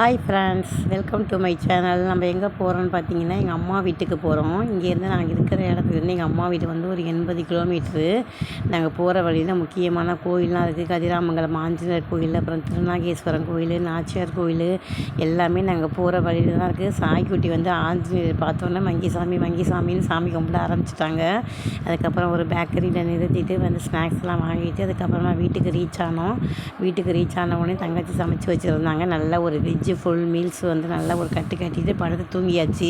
Hi friends, welcome to my channel. நம்ம எங்கே போகிறோன்னு பார்த்தீங்கன்னா, எங்கள் அம்மா வீட்டுக்கு போகிறோம். இங்கேருந்து நாங்கள் இருக்கிற இடத்துலேருந்து எங்கள் அம்மா வீடு வந்து ஒரு 80 கிலோமீட்ரு. நாங்கள் போகிற வழியில் முக்கியமான கோயிலெலாம் இருக்குது. கதிராமங்கலம் ஆஞ்சநேயர் கோயில், அப்புறம் திருநாகேஸ்வரம் கோயில், நாச்சியார் கோயில் எல்லாமே நாங்கள் போகிற வழியில் தான் இருக்குது. சாய்க்குட்டி வந்து ஆஞ்சநேயர் பார்த்தோன்னே மங்கிசாமின்னு சாமி கும்பிட ஆரம்பிச்சிட்டாங்க. அதுக்கப்புறம் ஒரு பேக்கரியில் நிறுத்திட்டு வந்து ஸ்நாக்ஸ்லாம் வாங்கிட்டு அதுக்கப்புறமா வீட்டுக்கு ரீச் ஆனோம். வீட்டுக்கு ரீச் ஆன உடனே தங்கச்சி சமைச்சு வச்சுருந்தாங்க. நல்ல ஒரு வெஜ்ஜு ஃபுல் மீல்ஸ் வந்து நல்லா ஒரு கட்டிட்டு படுத்து தூங்கியாச்சு.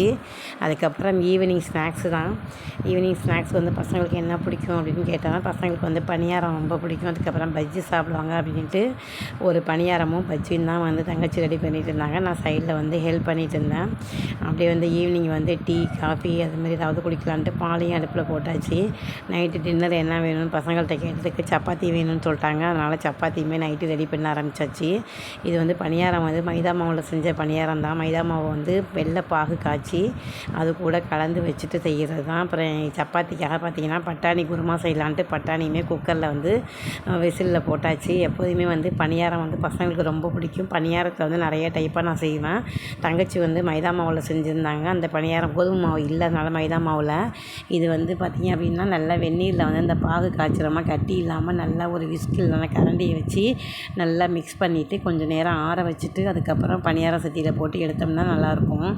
அதுக்கப்புறம் ஈவினிங் ஸ்நாக்ஸு தான். ஈவினிங் ஸ்நாக்ஸ் வந்து பசங்களுக்கு என்ன பிடிக்கும் அப்படின்னு கேட்டால், பசங்களுக்கு வந்து பணியாரம் ரொம்ப பிடிக்கும். அதுக்கப்புறம் பஜ்ஜி சாப்பிடுவாங்க அப்படின்ட்டு ஒரு பணியாரமும் பஜ்ஜியும் தான் வந்து தங்கச்சி ரெடி பண்ணிகிட்டு இருந்தாங்க. நான் சைடில் வந்து ஹெல்ப் பண்ணிகிட்டு இருந்தேன். அப்படியே வந்து ஈவினிங் வந்து டீ, காஃபி அதுமாதிரி ஏதாவது குடிக்கலான்ட்டு பாலையும் அடுப்பில் போட்டாச்சு. நைட்டு டின்னர் என்ன வேணும்னு பசங்கள்கிட்ட கேட்டதுக்கு சப்பாத்தி வேணும்னு சொல்லிட்டாங்க. அதனால் சப்பாத்தியுமே நைட்டு ரெடி பண்ண ஆரம்பித்தாச்சு. இது வந்து பணியாரம் வந்து மைதா மாவில் செஞ்ச பணியாரம் தான். மைதா மாவை வந்து வெள்ளை பாகு காய்ச்சி அது கூட கலந்து வச்சுட்டு செய்கிறது தான். அப்புறம் சப்பாத்திக்காக பார்த்திங்கன்னா பட்டாணி குருமா செய்யலான்ட்டு பட்டாணியுமே குக்கரில் வந்து விசிலில் போட்டாச்சு. எப்போதுமே வந்து பணியாரம் வந்து பசங்களுக்கு ரொம்ப பிடிக்கும். பணியாரத்தில் வந்து நிறைய டைப்பாக நான் செய்வேன். தங்கச்சி வந்து மைதா மாவில் செஞ்சுருந்தாங்க. அந்த பணியாரம் கோதுமை மாவு இல்லாதனால மைதா மாவில் இது வந்து பார்த்திங்க அப்படின்னா நல்லா வெந்நீரில் வந்து அந்த பாகு காய்ச்சிரமாக கட்டி இல்லாமல் நல்லா ஒரு விஸ்க் இல்லைன்னா கரண்டியை வச்சு நல்லா மிக்ஸ் பண்ணிவிட்டு கொஞ்சம் நேரம் ஆற வச்சுட்டு அதுக்கப்புறம் பணியாரம் சட்டியில் போட்டு எடுத்தோம்னா நல்லாயிருக்கும்.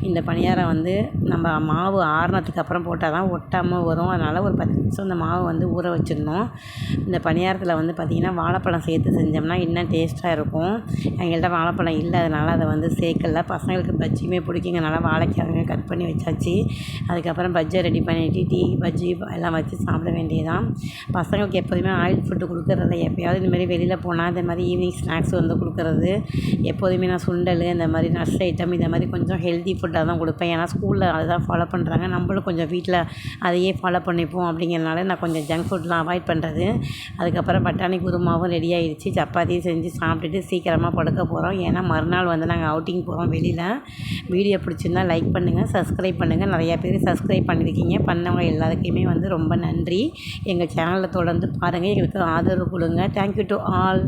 இந்த பணியாரம் வந்து நம்ம மாவு ஆறுனதுக்கு அப்புறம் போட்டால் தான் ஒட்டாமல் வரும். அதனால் ஒரு 10 நிமிஷம் இந்த மாவு வந்து ஊற வச்சிடணும். இந்த பணியாரத்தில் வந்து பார்த்திங்கன்னா வாழைப்பழம் சேர்த்து செஞ்சோம்னா இன்னும் டேஸ்ட்டாக இருக்கும். எங்கள்கிட்ட வாழைப்பழம் இல்லை, அதனால் அதை வந்து சேர்க்கல. பசங்களுக்கு பஜ்ஜியுமே பிடிக்குங்கனால வாழைக்காரங்க கட் பண்ணி வச்சாச்சு. அதுக்கப்புறம் பஜ்ஜை ரெடி பண்ணிவிட்டு டீ பஜ்ஜி எல்லாம் வச்சு சாப்பிட வேண்டியதான். பசங்களுக்கு எப்போதுமே ஆயில் ஃபுட்டு கொடுக்குறதில்ல. எப்போயாவது இந்தமாதிரி வெளியில் போனால் இந்த மாதிரி ஈவினிங் ஸ்நாக்ஸ் வந்து கொடுக்குறது. எப்போதுமே நான் சுண்டல் இந்த மாதிரி நட்ஸ் ஐட்டம் இந்த மாதிரி கொஞ்சம் ஹெல்தி ஃபுட்டாக தான் கொடுப்பேன். ஏன்னா ஸ்கூலில் அதுதான் ஃபாலோ பண்ணுறாங்க. நம்மளும் கொஞ்சம் வீட்டில் அதையே ஃபாலோ பண்ணிப்போம் அப்படிங்கிறனால நான் கொஞ்சம் ஜங்க் ஃபுட்லாம் அவாய்ட் பண்ணுறது. அதுக்கப்புறம் பட்டாணி குருமாவும் ரெடி ஆகிடுச்சு. சப்பாத்தியும் செஞ்சு சாப்பிட்டுட்டு சீக்கிரமாக படுக்க போகிறோம். ஏன்னா மறுநாள் வந்து நாங்கள் அவுட்டிங் போகிறோம் வெளியில். வீடியோ பிடிச்சிருந்தா லைக் பண்ணுங்கள், சப்ஸ்கிரைப் பண்ணுங்கள். நிறையா பேர் சப்ஸ்கிரைப் பண்ணியிருக்கீங்க. பண்ணவங்க எல்லாருக்குமே வந்து ரொம்ப நன்றி. எங்கள் சேனலில் தொடர்ந்து பாருங்கள், எங்களுக்கு ஆதரவு கொடுங்க. Thank you to all.